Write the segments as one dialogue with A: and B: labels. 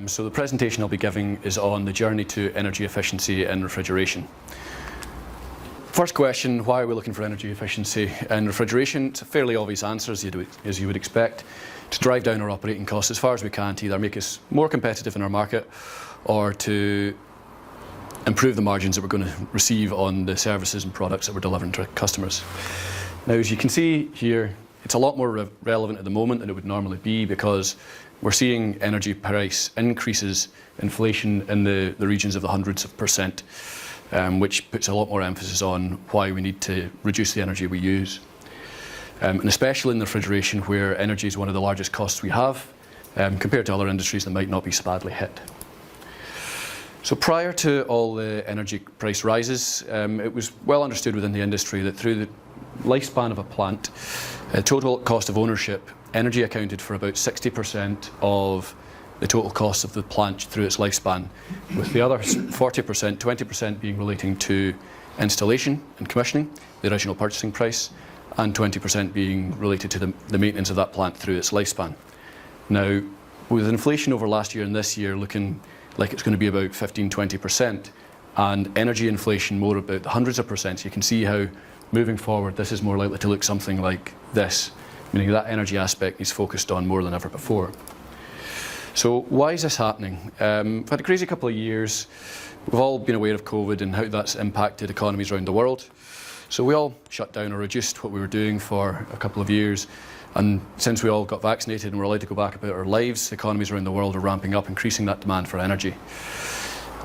A: So the presentation I'll be giving is on the journey to energy efficiency in refrigeration. First question, why are we looking for energy efficiency in refrigeration? It's a fairly obvious answer, as you would expect, to drive down our operating costs as far as we can to either make us more competitive in our market or to improve the margins that we're going to receive on the services and products that we're delivering to customers. Now, as you can see here, it's a lot more relevant at the moment than it would normally be because we're seeing energy price increases, inflation in the regions of the hundreds of percent, which puts a lot more emphasis on why we need to reduce the energy we use. And especially in the refrigeration where energy is one of the largest costs we have, compared to other industries that might not be so badly hit. So prior to all the energy price rises, it was well understood within the industry that through the lifespan of a plant, total cost of ownership, energy accounted for about 60% of the total cost of the plant through its lifespan, with the other 40%, 20% being relating to installation and commissioning, the original purchasing price, and 20% being related to the maintenance of that plant through its lifespan. Now, with inflation over last year and this year looking like it's going to be about 15-20%, and energy inflation more about the hundreds of percent, you can see how moving forward this is more likely to look something like this, meaning that energy aspect is focused on more than ever before. So why is this happening? We've had a crazy couple of years. We've all been aware of COVID and how that's impacted economies around the world. So we all shut down or reduced what we were doing for a couple of years. And since we all got vaccinated and we're allowed to go back about our lives, economies around the world are ramping up, increasing that demand for energy.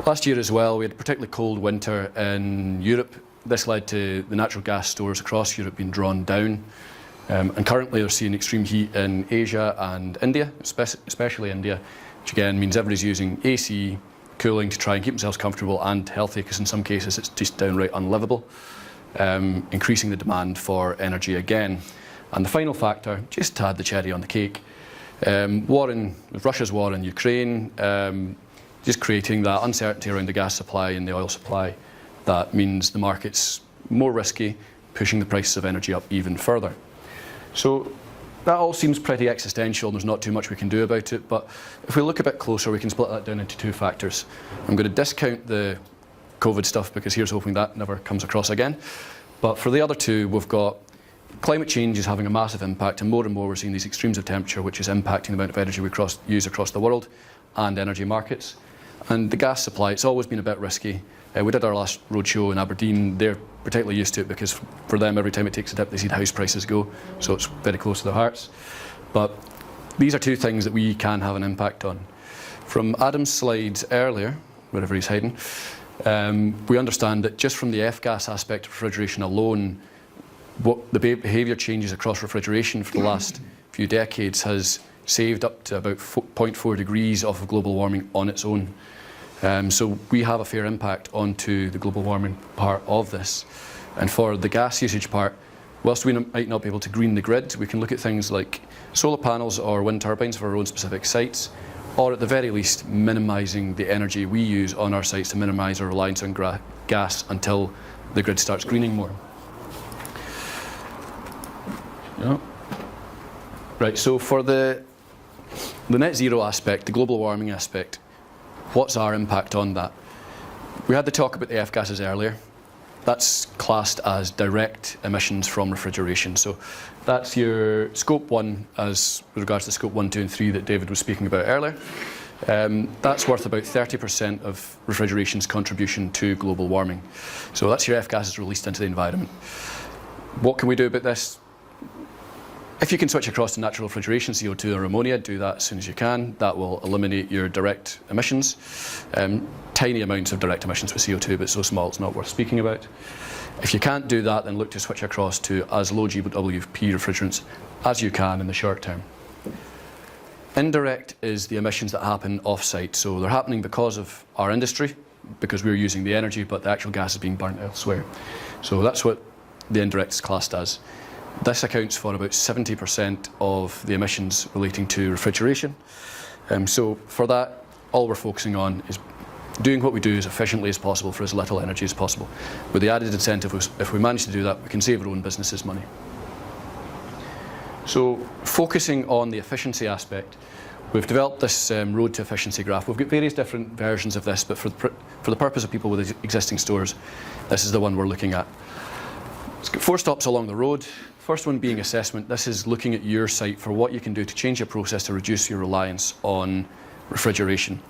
A: Last year as well, we had a particularly cold winter in Europe. This led to the natural gas stores across Europe being drawn down. And currently they're seeing extreme heat in Asia and India, especially India, which again means everybody's using AC, cooling to try and keep themselves comfortable and healthy, because in some cases it's just downright unlivable, increasing the demand for energy again. And the final factor, just to add the cherry on the cake, Russia's war in Ukraine, just creating that uncertainty around the gas supply and the oil supply. That means the market's more risky, pushing the prices of energy up even further. So that all seems pretty existential and there's not too much we can do about it, but if we look a bit closer we can split that down into two factors. I'm going to discount the COVID stuff because here's hoping that never comes across again. But for the other two, we've got climate change is having a massive impact, and more we're seeing these extremes of temperature which is impacting the amount of energy we use across the world and energy markets. And the gas supply, it's always been a bit risky. We did our last roadshow in Aberdeen. They're particularly used to it because for them every time it takes a dip they see house prices go, so it's very close to their hearts. But these are two things that we can have an impact on. From Adam's slides earlier, wherever he's hiding, we understand that just from the F-gas aspect of refrigeration alone, what the behaviour changes across refrigeration for the last few decades has saved up to about 0.4 degrees off of global warming on its own. So we have a fair impact onto the global warming part of this. And for the gas usage part, whilst we might not be able to green the grid, we can look at things like solar panels or wind turbines for our own specific sites, or at the very least minimising the energy we use on our sites to minimise our reliance on gas until the grid starts greening more. Yeah. Right, so for the net zero aspect, the global warming aspect, what's our impact on that? We had the talk about the F-gases earlier. That's classed as direct emissions from refrigeration. So that's your scope 1 as with regards to scope 1, 2 and 3 that David was speaking about earlier. That's worth about 30% of refrigeration's contribution to global warming. So that's your F-gases released into the environment. What can we do about this? If you can switch across to natural refrigeration, CO2 or ammonia, do that as soon as you can. That will eliminate your direct emissions. Tiny amounts of direct emissions with CO2, but so small it's not worth speaking about. If you can't do that, then look to switch across to as low GWP refrigerants as you can in the short term. Indirect is the emissions that happen off-site. So they're happening because of our industry, because we're using the energy, but the actual gas is being burnt elsewhere. So that's what the indirect is classed as. This accounts for about 70% of the emissions relating to refrigeration. So for that, all we're focusing on is doing what we do as efficiently as possible for as little energy as possible. With the added incentive, if we manage to do that, we can save our own businesses money. So focusing on the efficiency aspect, We've developed this road to efficiency graph. We've got various different versions of this, but for the purpose of people with existing stores, this is the one we're looking at. It's got 4 stops along the road. First one being assessment. This is looking at your site for what you can do to change your process to reduce your reliance on refrigeration.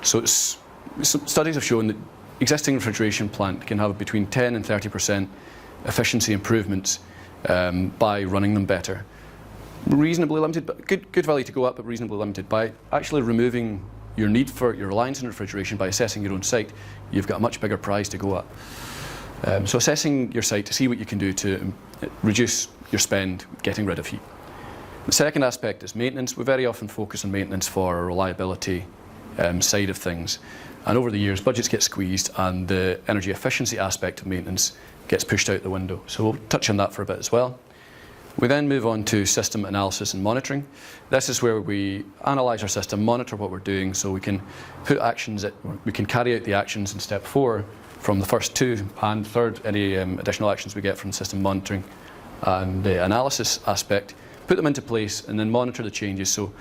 A: So studies have shown that existing refrigeration plant can have between 10 and 30% efficiency improvements by running them better. Reasonably limited, but good value to go up, but reasonably limited. By actually removing your need for your reliance on refrigeration by assessing your own site, you've got a much bigger prize to go up. So assessing your site to see what you can do to reduce your spend getting rid of heat. The second aspect is maintenance. We very often focus on maintenance for a reliability side of things. And over the years, budgets get squeezed and the energy efficiency aspect of maintenance gets pushed out the window. So we'll touch on that for a bit as well. We then move on to system analysis and monitoring. This is where we analyse our system, monitor what we're doing, so we can put actions, we can carry out the actions in step 4 from the first 2 and third, any additional actions we get from the system monitoring and the analysis aspect, put them into place and then monitor the changes. So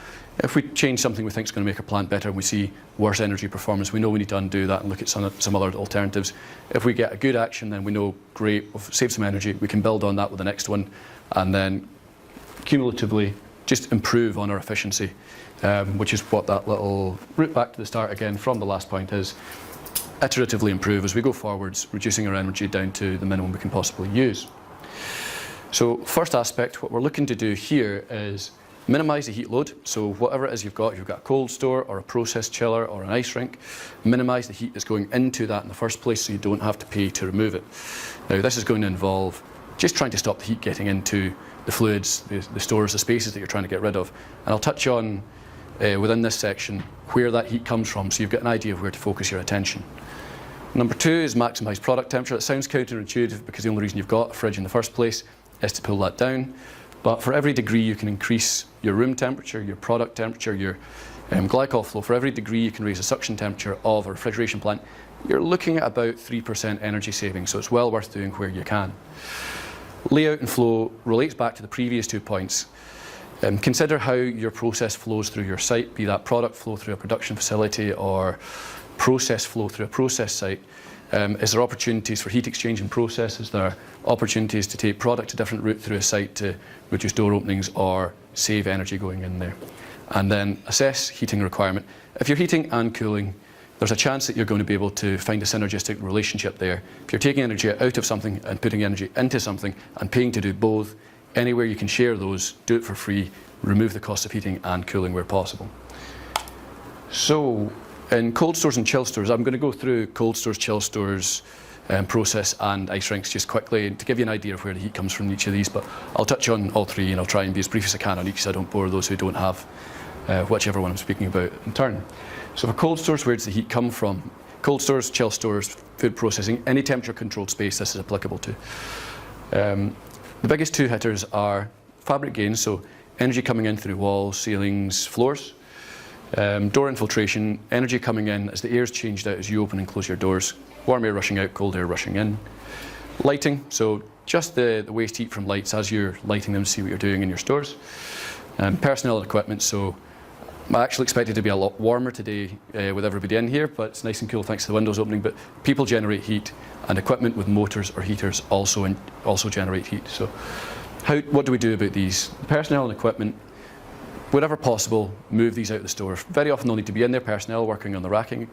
A: if we change something we think is going to make our plant better and we see worse energy performance, we know we need to undo that and look at some other alternatives. If we get a good action, then we know, great, we've saved some energy, we can build on that with the next one and then cumulatively just improve on our efficiency, which is what that little route back to the start again from the last point is. Iteratively improve as we go forwards, reducing our energy down to the minimum we can possibly use. So first aspect, what we're looking to do here is minimise the heat load. So whatever it is you've got a cold store or a process chiller or an ice rink, minimise the heat that's going into that in the first place so you don't have to pay to remove it. Now this is going to involve just trying to stop the heat getting into the fluids, the stores, the spaces that you're trying to get rid of. And I'll touch on within this section where that heat comes from so you've got an idea of where to focus your attention. Number 2 is maximise product temperature. It sounds counterintuitive because the only reason you've got a fridge in the first place is to pull that down. But for every degree you can increase your room temperature, your product temperature, your glycol flow, for every degree you can raise the suction temperature of a refrigeration plant, you're looking at about 3% energy saving, so it's well worth doing where you can. Layout and flow relates back to the previous 2 points. Consider how your process flows through your site, be that product flow through a production facility or process flow through a process site. Is there opportunities for heat exchange in process? Is there opportunities to take product a different route through a site to reduce door openings or save energy going in there? And then assess heating requirement. If you're heating and cooling, there's a chance that you're going to be able to find a synergistic relationship there. If you're taking energy out of something and putting energy into something and paying to do both, anywhere you can share those, do it for free, remove the cost of heating and cooling where possible. So, in cold stores and chill stores, I'm going to go through cold stores, chill stores, process and ice rinks just quickly to give you an idea of where the heat comes from each of these, but I'll touch on all 3 and I'll try and be as brief as I can on each so I don't bore those who don't have whichever one I'm speaking about in turn. So for cold stores, where does the heat come from? Cold stores, chill stores, food processing, any temperature controlled space this is applicable to. The biggest 2 hitters are fabric gains, so energy coming in through walls, ceilings, floors. Door infiltration, energy coming in as the air's changed out as you open and close your doors. Warm air rushing out, cold air rushing in. Lighting, so just the waste heat from lights as you're lighting them to see what you're doing in your stores. Personnel and equipment, so I actually expected to be a lot warmer today with everybody in here, but it's nice and cool thanks to the windows opening, but people generate heat and equipment with motors or heaters also generate heat. So what do we do about these? Personnel and equipment, wherever possible, move these out of the store. Very often they'll need to be in there, personnel working on the racking.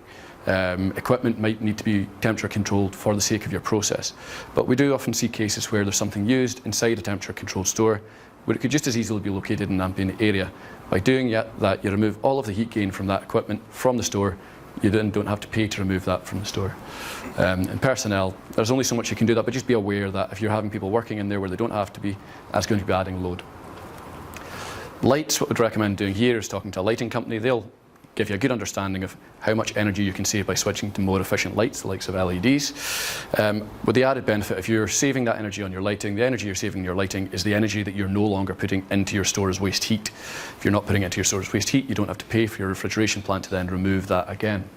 A: Equipment might need to be temperature controlled for the sake of your process. But we do often see cases where there's something used inside a temperature controlled store where it could just as easily be located in an ambient area. By doing that, you remove all of the heat gain from that equipment from the store. You then don't have to pay to remove that from the store. And personnel, there's only so much you can do that, but just be aware that if you're having people working in there where they don't have to be, that's going to be adding load. Lights, what we'd recommend doing here is talking to a lighting company. They'll give you a good understanding of how much energy you can save by switching to more efficient lights, the likes of LEDs. With the added benefit, if you're saving that energy on your lighting, the energy you're saving in your lighting is the energy that you're no longer putting into your store as waste heat. If you're not putting it into your store as waste heat, you don't have to pay for your refrigeration plant to then remove that again.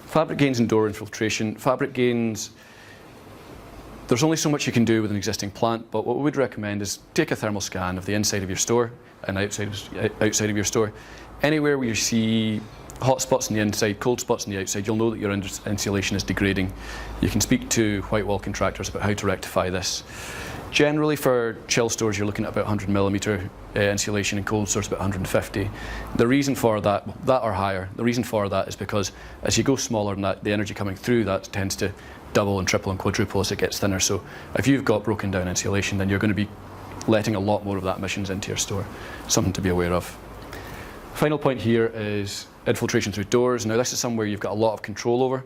A: Fabric gains and door infiltration. Fabric gains, there's only so much you can do with an existing plant, but what we would recommend is take a thermal scan of the inside of your store and outside of your store. Anywhere where you see hot spots on the inside, cold spots on the outside, you'll know that your insulation is degrading. You can speak to white wall contractors about how to rectify this. Generally for chill stores you're looking at about 100mm insulation, and cold stores about 150. The reason for that or higher, the reason for that is because as you go smaller than that, the energy coming through that tends to double and triple and quadruple as it gets thinner. So if you've got broken down insulation, then you're going to be letting a lot more of that emissions into your store. Something to be aware of. Final point here is infiltration through doors. Now this is somewhere you've got a lot of control over.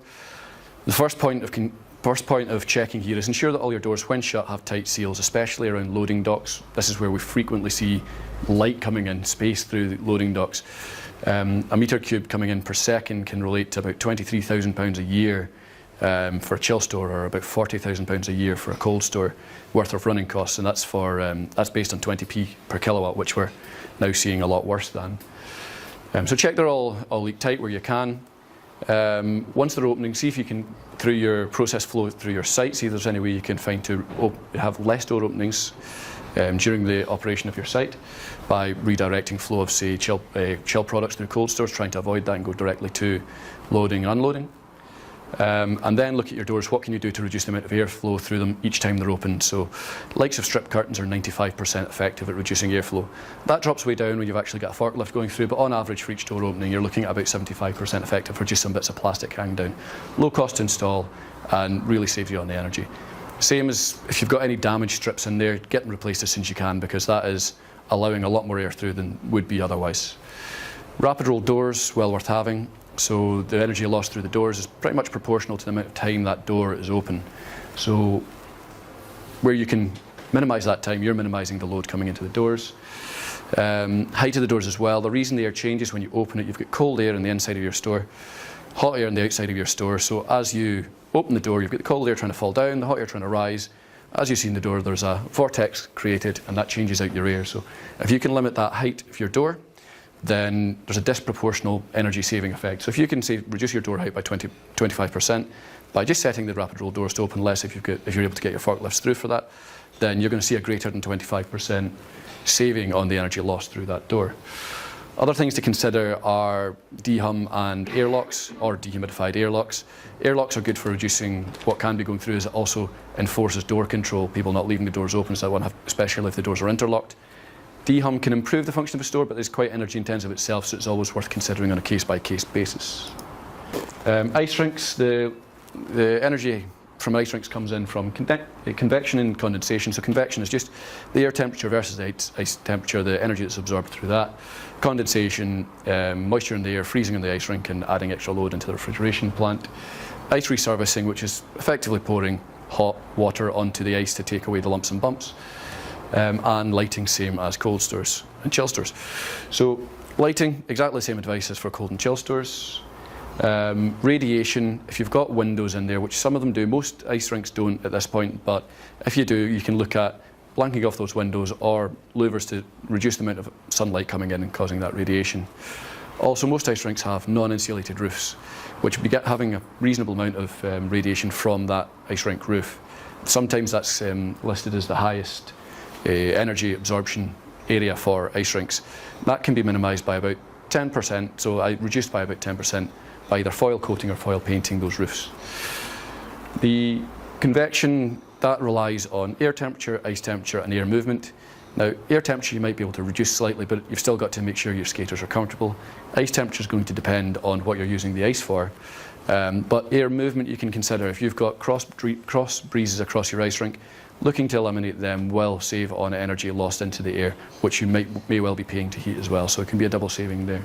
A: The first point of checking here is ensure that all your doors, when shut, have tight seals, especially around loading docks. This is where we frequently see light coming in, space through the loading docks. A metre cube coming in per second can relate to about £23,000 a year for a chill store, or about £40,000 a year for a cold store worth of running costs, and that's based on 20p per kilowatt, which we're now seeing a lot worse than. So check they're all leak tight where you can. Once they're opening, see if you can, through your process flow through your site, see if there's any way you can find to have less door openings during the operation of your site by redirecting flow of, say, chill products through cold stores, trying to avoid that and go directly to loading and unloading. And then look at your doors. What can you do to reduce the amount of airflow through them each time they're opened? So likes of strip curtains are 95% effective at reducing airflow. That drops way down when you've actually got a forklift going through, but on average for each door opening you're looking at about 75% effective for just some bits of plastic hanging down. Low cost to install and really saves you on the energy. Same as if you've got any damaged strips in there, get them replaced as soon as you can, because that is allowing a lot more air through than would be otherwise. Rapid roll doors, well worth having. So the energy lost through the doors is pretty much proportional to the amount of time that door is open. So where you can minimise that time, you're minimising the load coming into the doors. Height of the doors as well. The reason the air changes when you open it, you've got cold air on the inside of your store, hot air on the outside of your store. So as you open the door, you've got the cold air trying to fall down, the hot air trying to rise. As you see in the door, there's a vortex created and that changes out your air. So if you can limit that height of your door, then there's a disproportional energy saving effect. So if you can reduce your door height by 25% by just setting the rapid roll doors to open less, if you're able to get your forklifts through for that, then you're going to see a greater than 25% saving on the energy lost through that door. Other things to consider are dehum and airlocks, or dehumidified airlocks. Airlocks are good for reducing what can be going through, as it also enforces door control, people not leaving the doors open, so especially if the doors are interlocked. Dehum can improve the function of a store, but it's quite energy intensive itself, so it's always worth considering on a case-by-case basis. Ice rinks, the energy from ice rinks comes in from convection and condensation. So convection is just the air temperature versus the ice temperature, the energy that's absorbed through that. Condensation, moisture in the air, freezing in the ice rink and adding extra load into the refrigeration plant. Ice resurfacing, which is effectively pouring hot water onto the ice to take away the lumps and bumps. And lighting, same as cold stores and chill stores. So lighting, exactly the same advice as for cold and chill stores. Radiation, if you've got windows in there, which some of them do, most ice rinks don't at this point, but if you do, you can look at blanking off those windows or louvers to reduce the amount of sunlight coming in and causing that radiation. Also, most ice rinks have non-insulated roofs, which will be having a reasonable amount of radiation from that ice rink roof. Sometimes that's listed as the highest energy absorption area for ice rinks. That can be minimised by about 10%, so reduced by about 10% by either foil coating or foil painting those roofs. The convection, that relies on air temperature, ice temperature and air movement. Now, air temperature you might be able to reduce slightly, but you've still got to make sure your skaters are comfortable. Ice temperature is going to depend on what you're using the ice for. But air movement you can consider. If you've got cross breezes across your ice rink, looking to eliminate them will save on energy lost into the air, which you may well be paying to heat as well, so it can be a double saving there.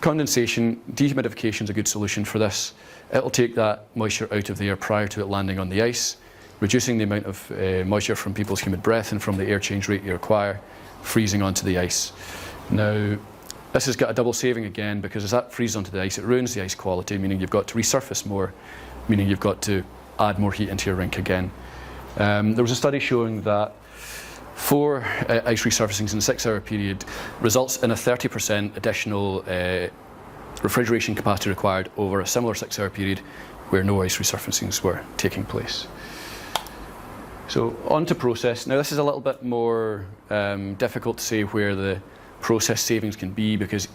A: Condensation, dehumidification is a good solution for this. It'll take that moisture out of the air prior to it landing on the ice, reducing the amount of moisture from people's humid breath and from the air change rate you require, freezing onto the ice. Now, this has got a double saving again, because as that freezes onto the ice, it ruins the ice quality, meaning you've got to resurface more, meaning you've got to add more heat into your rink again. There was a study showing that 4 ice resurfacings in a 6-hour period results in a 30% additional refrigeration capacity required over a similar 6-hour period where no ice resurfacings were taking place. So on to process. Now this is a little bit more difficult to say where the process savings can be, because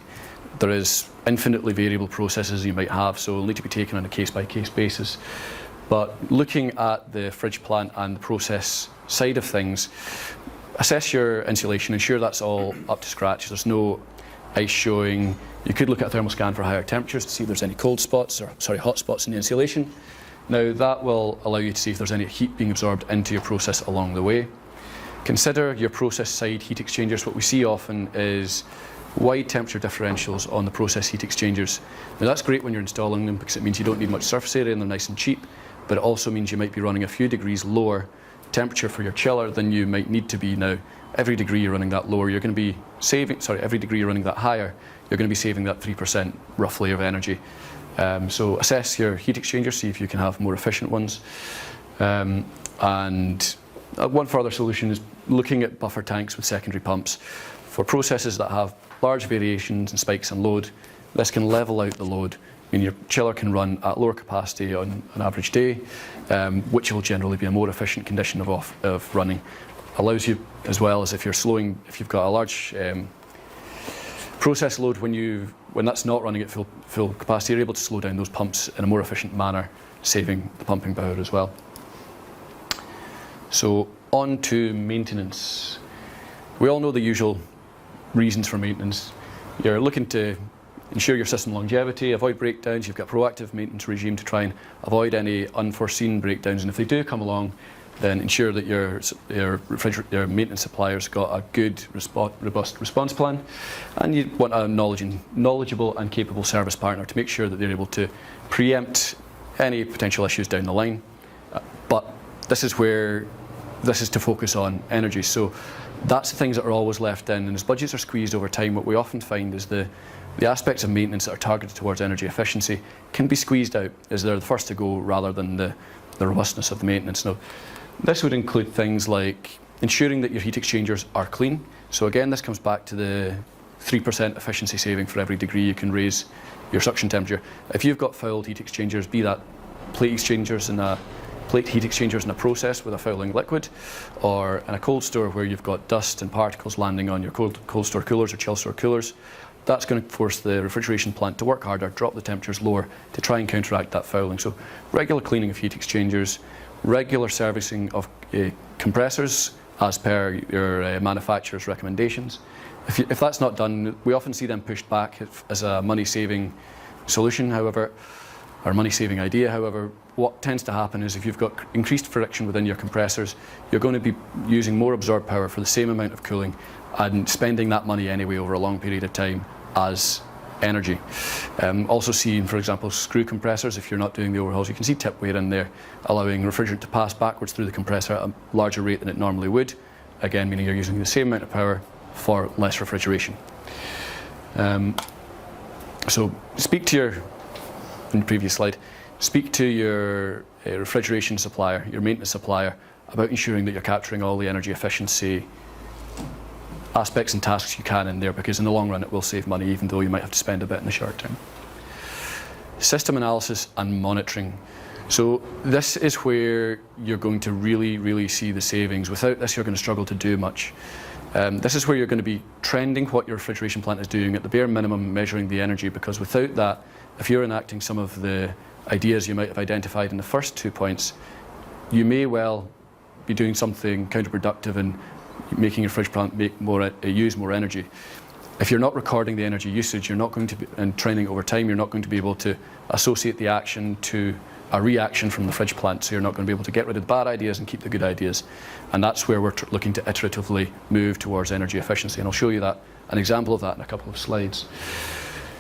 A: There is infinitely variable processes you might have, so it'll need to be taken on a case-by-case basis. But looking at the fridge plant and the process side of things, assess your insulation, ensure that's all up to scratch. There's no ice showing. You could look at a thermal scan for higher temperatures to see if there's any hot spots in the insulation. Now that will allow you to see if there's any heat being absorbed into your process along the way. Consider your process side heat exchangers. What we see often is wide temperature differentials on the process heat exchangers. Now that's great when you're installing them because it means you don't need much surface area and they're nice and cheap, but it also means you might be running a few degrees lower temperature for your chiller than you might need to be. Now, every degree you're running that lower, you're going to be saving, every degree you're running that higher, you're going to be saving that 3% roughly of energy. So assess your heat exchangers, see if you can have more efficient ones. And one further solution is looking at buffer tanks with secondary pumps. For processes that have large variations and spikes in load, this can level out the load. I mean, your chiller can run at lower capacity on an average day, which will generally be a more efficient condition of running. Allows you, as well as if you've got a large process load, when that's not running at full capacity, you're able to slow down those pumps in a more efficient manner, saving the pumping power as well. So on to maintenance. We all know the usual reasons for maintenance. You're looking to ensure your system longevity, avoid breakdowns. You've got a proactive maintenance regime to try and avoid any unforeseen breakdowns, and if they do come along, then ensure that your maintenance supplier's got a good, robust response plan, and you want a knowledgeable and capable service partner to make sure that they're able to preempt any potential issues down the line. But this is to focus on energy. So that's the things that are always left in, and as budgets are squeezed over time, what we often find is the aspects of maintenance that are targeted towards energy efficiency can be squeezed out as they're the first to go rather than the robustness of the maintenance. Now, this would include things like ensuring that your heat exchangers are clean. So again, this comes back to the 3% efficiency saving for every degree you can raise your suction temperature. If you've got fouled heat exchangers, be that plate heat exchangers in a process with a fouling liquid, or in a cold store where you've got dust and particles landing on your cold store coolers or chill store coolers, that's going to force the refrigeration plant to work harder, drop the temperatures lower to try and counteract that fouling. So regular cleaning of heat exchangers, regular servicing of compressors as per your manufacturer's recommendations. If that's not done, we often see them pushed back as a money-saving solution, however, or money-saving idea. However, what tends to happen is if you've got increased friction within your compressors, you're going to be using more absorbed power for the same amount of cooling and spending that money anyway over a long period of time as energy. Also seeing, for example, screw compressors, if you're not doing the overhauls, you can see tip wear in there, allowing refrigerant to pass backwards through the compressor at a larger rate than it normally would, again meaning you're using the same amount of power for less refrigeration. So in the previous slide, speak to your refrigeration supplier, your maintenance supplier, about ensuring that you're capturing all the energy efficiency aspects and tasks you can in there, because in the long run it will save money, even though you might have to spend a bit in the short term. System analysis and monitoring. So this is where you're going to really see the savings. Without this, you're going to struggle to do much. This is where you're going to be trending what your refrigeration plant is doing, at the bare minimum measuring the energy, because without that, if you're enacting some of the ideas you might have identified in the first 2 points, you may well be doing something counterproductive and making your fridge plant use more energy. If you're not recording the energy usage, you're not going to be, and training over time, you're not going to be able to associate the action to a reaction from the fridge plant, so you're not going to be able to get rid of the bad ideas and keep the good ideas. And that's where we're looking to iteratively move towards energy efficiency, and I'll show you an example of that in a couple of slides.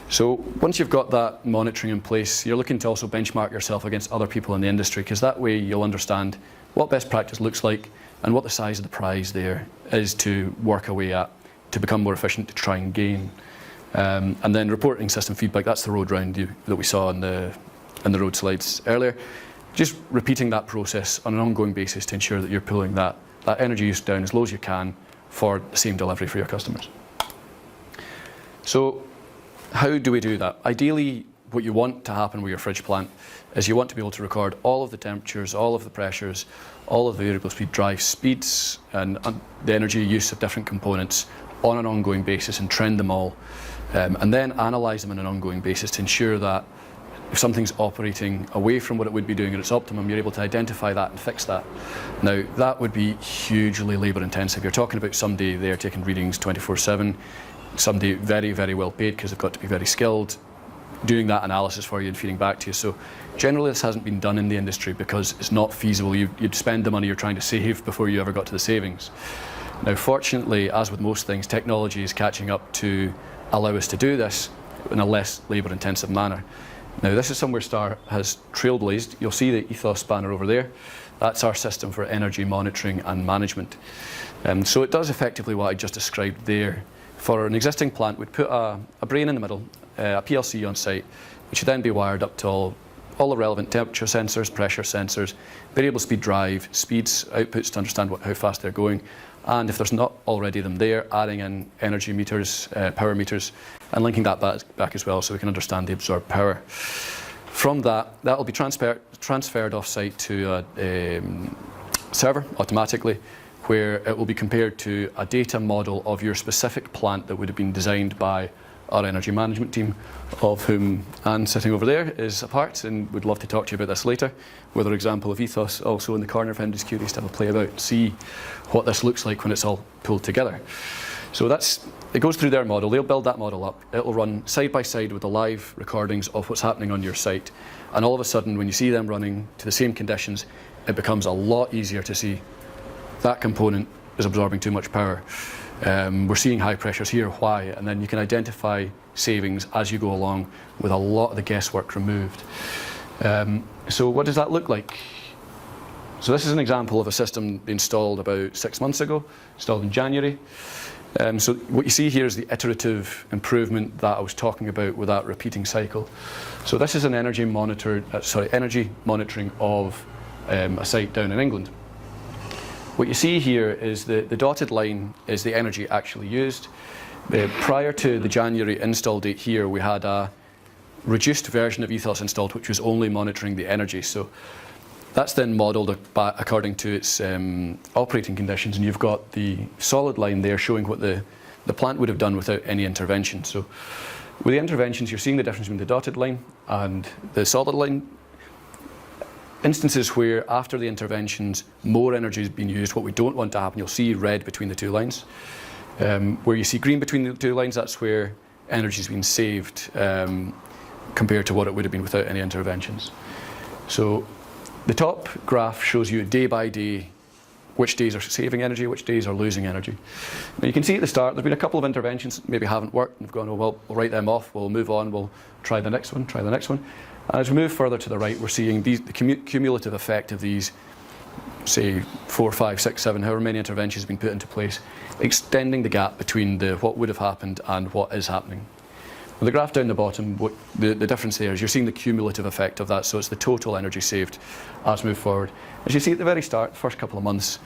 A: So once you've got that monitoring in place, you're looking to also benchmark yourself against other people in the industry, because that way you'll understand what best practice looks like and what the size of the prize there is to work away at, to become more efficient, to try and gain. And then reporting system feedback, that's the road round that we saw in the road slides earlier. Just repeating that process on an ongoing basis to ensure that you're pulling that energy use down as low as you can for the same delivery for your customers. So how do we do that? Ideally, what you want to happen with your fridge plant is you want to be able to record all of the temperatures, all of the pressures, all of the variable speed drive speeds, and the energy use of different components on an ongoing basis, and trend them all. and then analyse them on an ongoing basis to ensure that if something's operating away from what it would be doing at its optimum, you're able to identify that and fix that. Now, that would be hugely labour intensive. You're talking about somebody there taking readings 24/7, somebody very, very well paid because they've got to be very skilled, doing that analysis for you and feeding back to you. So generally this hasn't been done in the industry because it's not feasible. You'd spend the money you're trying to save before you ever got to the savings. Now, fortunately, as with most things, technology is catching up to allow us to do this in a less labour intensive manner. Now, this is somewhere Star has trailblazed. You'll see the Ethos banner over there. That's our system for energy monitoring and management. So it does effectively what I just described there. For an existing plant, we'd put a brain in the middle, a PLC on site, which would then be wired up to all the relevant temperature sensors, pressure sensors, variable speed drive, speeds, outputs to understand how fast they're going, and if there's not already them there, adding in energy meters, power meters, and linking that back as well so we can understand the absorbed power. From that will be transferred off-site to a server automatically, where it will be compared to a data model of your specific plant that would have been designed by our energy management team, of whom Anne, sitting over there, is a part and would love to talk to you about this later, with our example of Ethos also in the corner if anybody's curious to have a play about, see what this looks like when it's all pulled together. So it goes through their model, they'll build that model up, it'll run side by side with the live recordings of what's happening on your site, and all of a sudden when you see them running to the same conditions, it becomes a lot easier to see that component is absorbing too much power. We're seeing high pressures here, why? And then you can identify savings as you go along with a lot of the guesswork removed. So what does that look like? So this is an example of a system installed about 6 months ago, installed in January. So what you see here is the iterative improvement that I was talking about with that repeating cycle. So this is an energy monitoring of a site down in England. What you see here is the dotted line is the energy actually used. Prior to the January install date here, we had a reduced version of Ethos installed, which was only monitoring the energy. So that's then modelled according to its operating conditions, and you've got the solid line there showing what the plant would have done without any intervention. So with the interventions, you're seeing the difference between the dotted line and the solid line. Instances where after the interventions more energy has been used, what we don't want to happen, you'll see red between the two lines. Where you see green between the two lines, that's where energy has been saved compared to what it would have been without any interventions. So the top graph shows you day by day which days are saving energy, which days are losing energy. Now you can see at the start there's been a couple of interventions that maybe haven't worked, and we've gone, oh well, we'll write them off, we'll move on, we'll try the next one. And as we move further to the right, we're seeing the cumulative effect of these, say, 4, 5, 6, 7, however many interventions have been put into place, extending the gap between what would have happened and what is happening. With the graph down the bottom, the difference there is you're seeing the cumulative effect of that, so it's the total energy saved as we move forward. As you see at the very start, the first couple of months,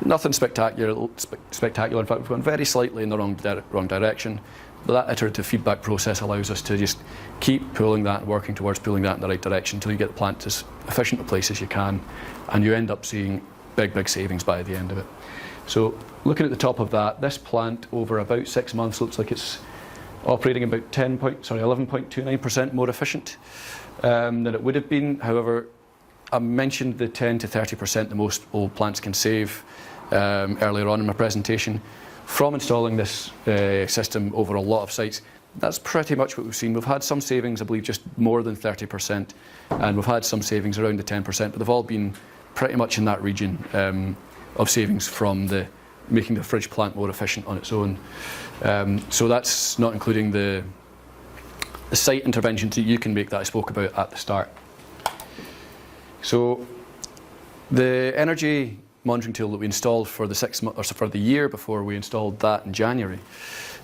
A: nothing spectacular. In fact, we've gone very slightly in the wrong direction. But that iterative feedback process allows us to just keep pulling that and working towards pulling that in the right direction until you get the plant as efficient a place as you can, and you end up seeing big savings by the end of it. So looking at the top of that, this plant over about 6 months looks like it's operating about 11.29% more efficient than it would have been. However, I mentioned the 10 to 30% the most old plants can save earlier on in my presentation. From installing this system over a lot of sites, that's pretty much what we've seen. We've had some savings, I believe, just more than 30%, and we've had some savings around the 10%, but they've all been pretty much in that region of savings from making the fridge plant more efficient on its own. So that's not including the site interventions that you can make that I spoke about at the start. So the energy monitoring tool that we installed for the year before we installed that in January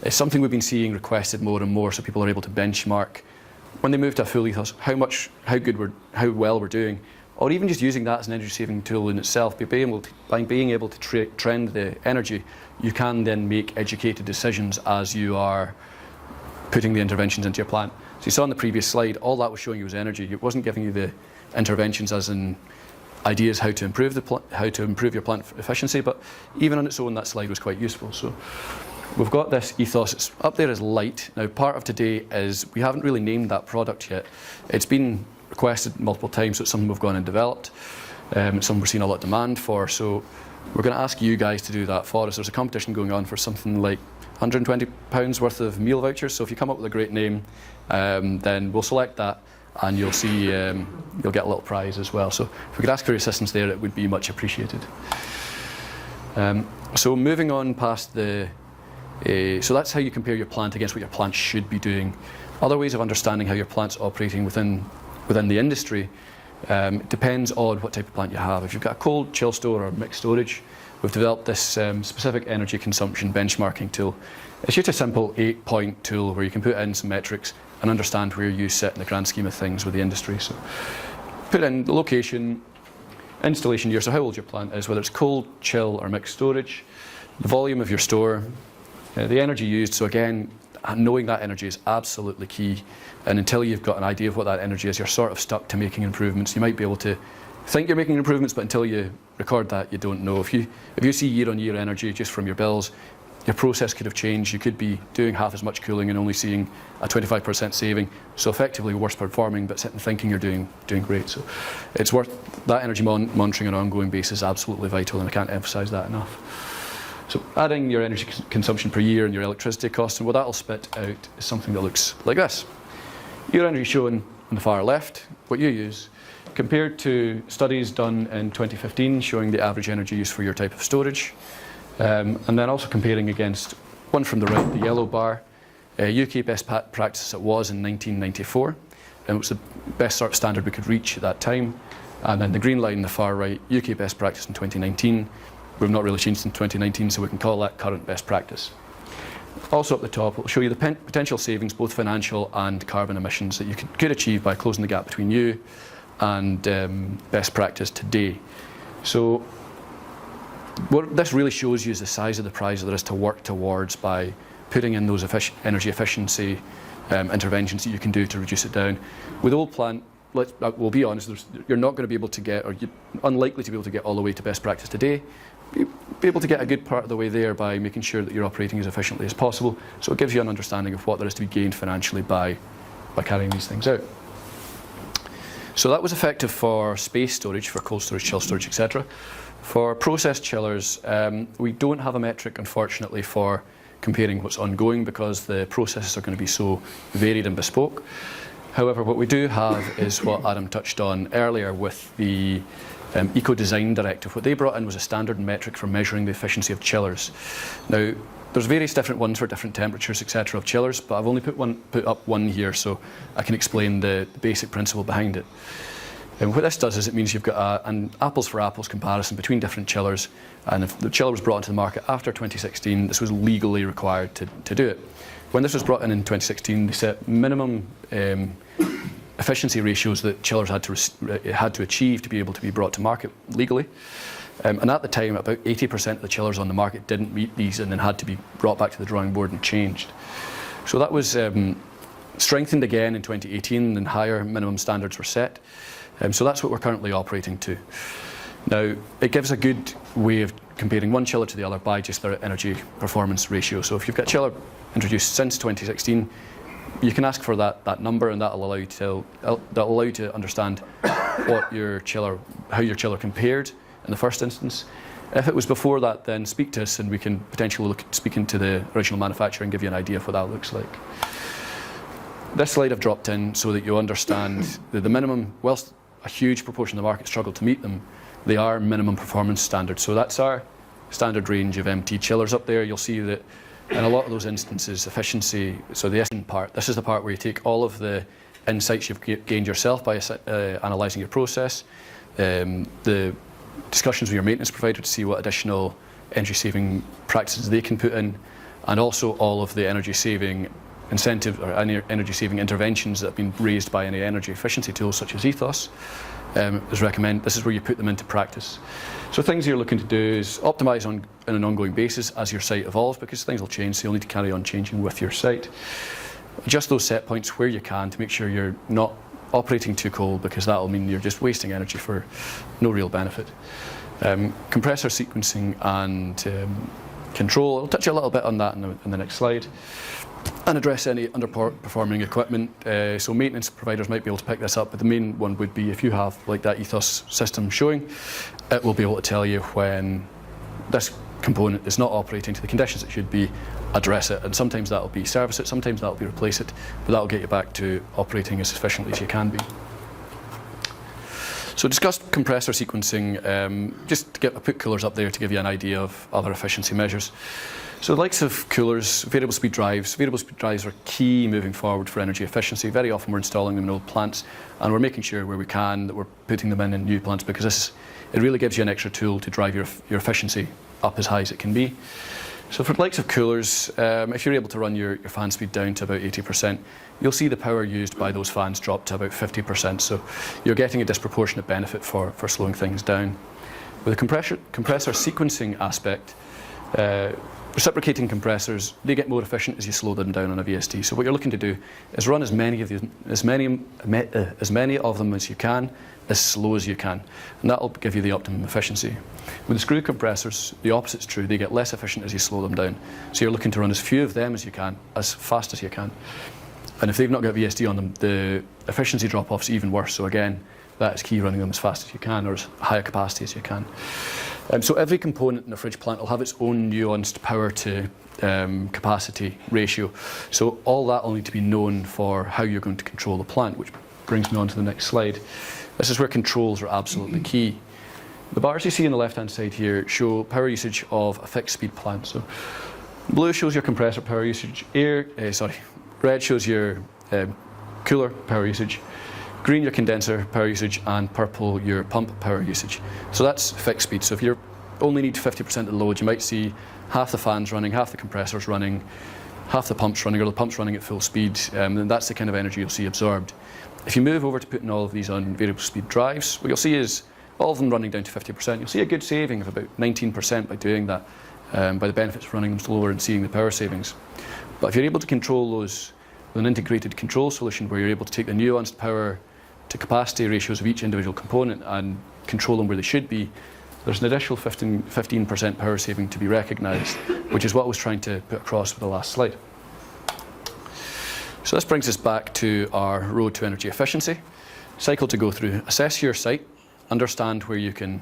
A: is something we've been seeing requested more and more, so people are able to benchmark when they move to a full Ethos how well we're doing, or even just using that as an energy saving tool in itself. By being able to trend the energy, you can then make educated decisions as you are putting the interventions into your plant. So you saw on the previous slide, all that was showing you was energy. It wasn't giving you the interventions as in ideas how to improve your plant efficiency, but even on its own that slide was quite useful. So we've got this ethos. It's up there as light. Now, part of today is we haven't really named that product yet. It's been requested multiple times, so it's something we've gone and developed. It's something we're seeing a lot of demand for, so we're going to ask you guys to do that for us. There's a competition going on for something like £120 worth of meal vouchers, so if you come up with a great name, then we'll select that, and you'll see you'll get a little prize as well. So if we could ask for your assistance there, it would be much appreciated. So moving on past so that's how you compare your plant against what your plant should be doing. Other ways of understanding how your plant's operating within the industry depends on what type of plant you have. If you've got a cold chill store or mixed storage, we've developed this specific energy consumption benchmarking tool. It's just a simple 8-point tool where you can put in some metrics and understand where you sit in the grand scheme of things with the industry. So put in the location, installation year, so how old your plant is, whether it's cold, chill or mixed storage, the volume of your store, the energy used. So again, knowing that energy is absolutely key, and until you've got an idea of what that energy is, you're sort of stuck to making improvements. You might be able to think you're making improvements, but until you record that, you don't know. If you see year-on-year energy just from your bills, your process could have changed. You could be doing half as much cooling and only seeing a 25% saving, so effectively worse performing, but sitting thinking you're doing great. So it's worth that energy monitoring on an ongoing basis is absolutely vital, and I can't emphasise that enough. So adding your energy consumption per year and your electricity costs, and what that'll spit out is something that looks like this. Your energy shown on the far left, what you use, compared to studies done in 2015 showing the average energy use for your type of storage, and then also comparing against one from the right, the yellow bar, UK best practice it was in 1994, and it was the best sort of standard we could reach at that time, and then the green line on the far right, UK best practice in 2019. We've not really changed in 2019, so we can call that current best practice. Also up the top, it will show you the potential savings, both financial and carbon emissions, that you could achieve by closing the gap between you and best practice today. So what this really shows you is the size of the prize there is to work towards by putting in those energy efficiency interventions that you can do to reduce it down. With old plant, we'll be honest, you're not going to be able to get, or you're unlikely to be able to get all the way to best practice today. You'll be able to get a good part of the way there by making sure that you're operating as efficiently as possible. So it gives you an understanding of what there is to be gained financially by carrying these things out. So that was effective for space storage, for cold storage, chill storage, etc. For process chillers, we don't have a metric, unfortunately, for comparing what's ongoing because the processes are going to be so varied and bespoke. However, what we do have is what Adam touched on earlier with the Eco-Design Directive. What they brought in was a standard metric for measuring the efficiency of chillers. Now, there's various different ones for different temperatures, etc. of chillers, but I've only put up one here so I can explain the basic principle behind it. And what this does is it means you've got an apples for apples comparison between different chillers, and if the chiller was brought into the market after 2016, this was legally required to do it. When this was brought in 2016, they set minimum efficiency ratios that chillers had to achieve to be able to be brought to market legally. And at the time, about 80% of the chillers on the market didn't meet these and then had to be brought back to the drawing board and changed. So that was strengthened again in 2018, and higher minimum standards were set. So that's what we're currently operating to. Now, it gives a good way of comparing one chiller to the other by just their energy performance ratio. So if you've got a chiller introduced since 2016, you can ask for that number, and that'll allow you to understand how your chiller compared in the first instance. If it was before that, then speak to us and we can potentially look at speaking to the original manufacturer and give you an idea of what that looks like. This slide I've dropped in so that you understand that the minimum, whilst a huge proportion of the market struggle to meet them, they are minimum performance standards. So that's our standard range of MT chillers up there. You'll see that in a lot of those instances, efficiency, so the part, this is the part where you take all of the insights you've gained yourself by analysing your process, the discussions with your maintenance provider to see what additional energy saving practices they can put in, and also all of the energy saving incentive or energy saving interventions that have been raised by any energy efficiency tools such as Ethos. This is where you put them into practice. So things you're looking to do is optimise on an ongoing basis as your site evolves, because things will change, so you'll need to carry on changing with your site. Adjust those set points where you can to make sure you're not operating too cold, because that will mean you're just wasting energy for no real benefit. Compressor sequencing and control. I'll touch a little bit on that in the next slide, and address any underperforming equipment. So maintenance providers might be able to pick this up, but the main one would be if you have like that ethos system showing, it will be able to tell you when this component is not operating to the conditions it should be, address it, and sometimes that'll be service it, sometimes that'll be replace it, but that'll get you back to operating as efficiently as you can be. So discuss compressor sequencing, just to I put coolers up there to give you an idea of other efficiency measures. So the likes of coolers, variable speed drives are key moving forward for energy efficiency. Very often we're installing them in old plants, and we're making sure where we can that we're putting them in new plants, because it really gives you an extra tool to drive your efficiency up as high as it can be. So for the likes of coolers, if you're able to run your fan speed down to about 80%, you'll see the power used by those fans drop to about 50%. So you're getting a disproportionate benefit for slowing things down. With the compressor sequencing aspect, reciprocating compressors, they get more efficient as you slow them down on a VSD. So what you're looking to do is run as many of them as you can, as slow as you can, and that'll give you the optimum efficiency. With the screw compressors, the opposite's true. They get less efficient as you slow them down. So you're looking to run as few of them as you can, as fast as you can. And if they've not got VSD on them, the efficiency drop-off's even worse. So again, that is key, running them as fast as you can, or as high a capacity as you can. So every component in a fridge plant will have its own nuanced power to capacity ratio. So all that will need to be known for how you're going to control the plant, which brings me on to the next slide. This is where controls are absolutely key. The bars you see on the left-hand side here show power usage of a fixed speed plant. So blue shows your compressor power usage, red shows your cooler power usage, green your condenser power usage, and purple your pump power usage. So that's fixed speed. So if you only need 50% of the load, you might see half the fans running, half the compressors running, half the pumps running, or the pumps running at full speed, then that's the kind of energy you'll see absorbed. If you move over to putting all of these on variable speed drives, what you'll see is all of them running down to 50%. You'll see a good saving of about 19% by doing that, by the benefits of running them slower and seeing the power savings. But if you're able to control those with an integrated control solution where you're able to take the nuanced power to capacity ratios of each individual component and control them where they should be, there's an additional 15% power saving to be recognised, which is what I was trying to put across with the last slide. So this brings us back to our road to energy efficiency. Cycle to go through: assess your site, understand where you can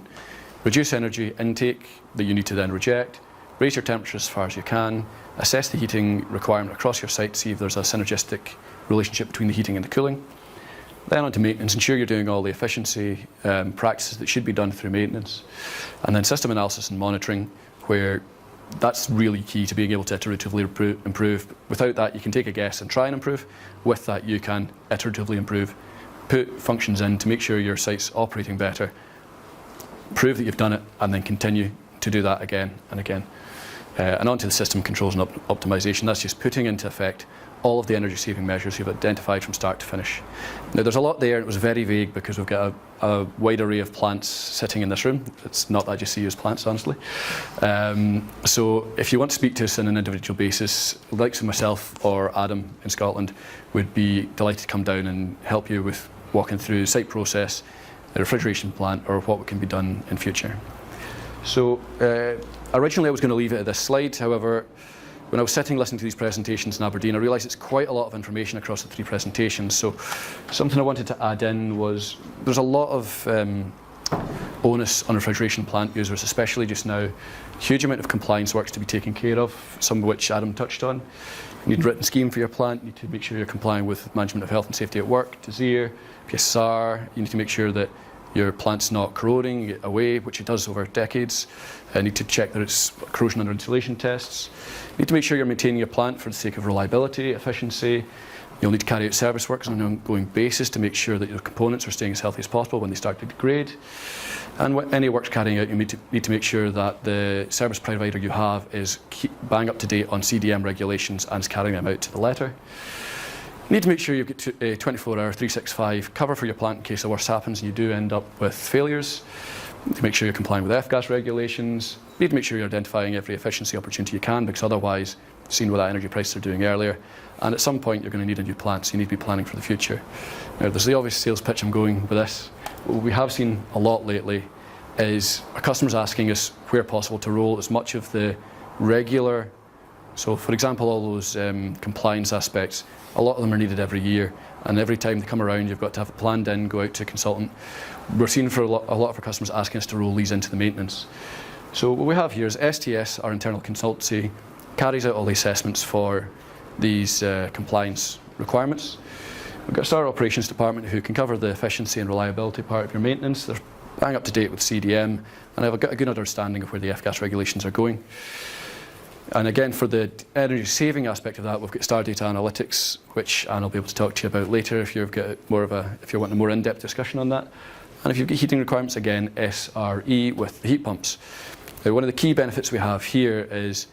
A: reduce energy intake that you need to then reject, raise your temperature as far as you can, assess the heating requirement across your site, see if there's a synergistic relationship between the heating and the cooling. Then on to maintenance, ensure you're doing all the efficiency practices that should be done through maintenance. And then system analysis and monitoring, where that's really key to being able to iteratively improve. Without that, you can take a guess and try and improve. With that, you can iteratively improve, put functions in to make sure your site's operating better, prove that you've done it, and then continue to do that again and again. And onto the system controls and optimization. That's just putting into effect all of the energy saving measures you've identified from start to finish. Now there's a lot there, and it was very vague because we've got a wide array of plants sitting in this room. It's not that you see as plants, honestly. So if you want to speak to us on an individual basis, like myself or Adam in Scotland would be delighted to come down and help you with walking through site process, the refrigeration plant, or what can be done in future. So originally I was going to leave it at this slide. However, when I was sitting listening to these presentations in Aberdeen, I realised it's quite a lot of information across the three presentations. So something I wanted to add in was there's a lot of onus on refrigeration plant users, especially just now. Huge amount of compliance works to be taken care of, some of which Adam touched on. You need a written scheme for your plant. You need to make sure you're complying with Management of Health and Safety at Work, DZIR, PSR. You need to make sure that your plant's not corroding away, which it does over decades. You need to check that it's corrosion under insulation tests. You need to make sure you're maintaining your plant for the sake of reliability, efficiency. You'll need to carry out service works on an ongoing basis to make sure that your components are staying as healthy as possible when they start to degrade. And any works carrying out, you need to make sure that the service provider you have is bang up to date on CDM regulations and is carrying them out to the letter. You need to make sure you get 24-hour, 365 cover for your plant in case the worst happens and you do end up with failures. You need to make sure you're complying with F-gas regulations. You need to make sure you're identifying every efficiency opportunity you can, because otherwise, seen what that energy prices are doing earlier, and at some point you're going to need a new plant, so you need to be planning for the future. Now, there's the obvious sales pitch I'm going with this. What we have seen a lot lately is our customers asking us, where possible, to roll as much of the regular. So for example, all those compliance aspects, a lot of them are needed every year, and every time they come around you've got to have it planned in, go out to a consultant. We're seeing for a lot of our customers asking us to roll these into the maintenance. So what we have here is STS, our internal consultancy, carries out all the assessments for these compliance requirements. We've got a Star Operations Department who can cover the efficiency and reliability part of your maintenance. They're bang up to date with CDM and have a good understanding of where the F-gas regulations are going. And again, for the energy saving aspect of that, we've got Star Data Analytics, which Anne will be able to talk to you about later if you're wanting a more in-depth discussion on that. And if you've got heating requirements, again, SRE with the heat pumps. Now, one of the key benefits we have here is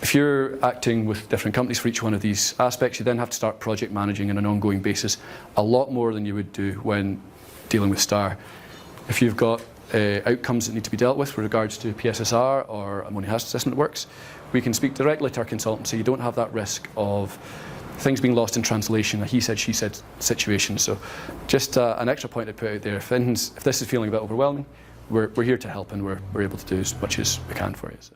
A: if you're acting with different companies for each one of these aspects, you then have to start project managing on an ongoing basis a lot more than you would do when dealing with Star. If you've got outcomes that need to be dealt with regards to PSSR or ammonia hazard assessment works, we can speak directly to our consultant, so you don't have that risk of things being lost in translation, a he said, she said situation. So just an extra point to put out there, if this is feeling a bit overwhelming, we're here to help, and we're able to do as much as we can for you. So.